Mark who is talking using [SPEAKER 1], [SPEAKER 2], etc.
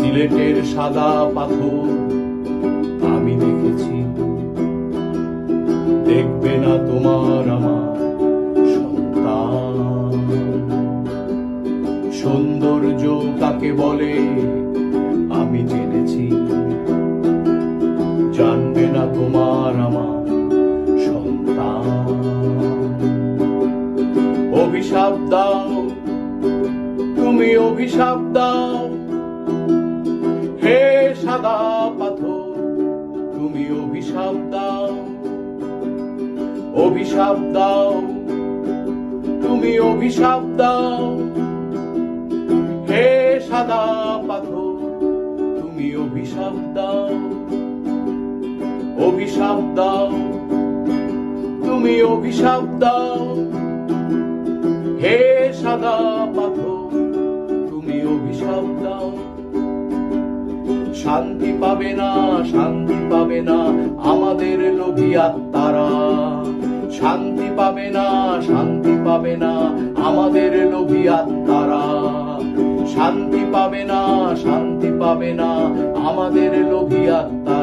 [SPEAKER 1] সিলেটের সাদা পাথর আমি দেখেছি, দেখবে না তোমার আমার সন্তান। সৌন্দর্য কাকে বলে আমি জেনেছি, জানবে না তোমার আমার সন্তান। অভিশাপ দাও তুমি, অভিশাপ দাও হে সাদা পাথর, তুমি অভিশাপ দাও। অভিশাপ দাও তুমি, অভিশাপ দাও হে সাদা পাথর, তুমি অভিশাপ দাও। অভিশাপ দাও তুমি, অভিশাপ দাও হে সাদা পাথর, তুমি অভিশাপ দাও। শান্তি পাবে না, শান্তি পাবে না আমাদের লোভী আত্মারা, শান্তি পাবে না, শান্তি পাবে না আমাদের লোভী আত্মারা, শান্তি পাবে না, শান্তি পাবে না আমাদের লোভী আত্মারা।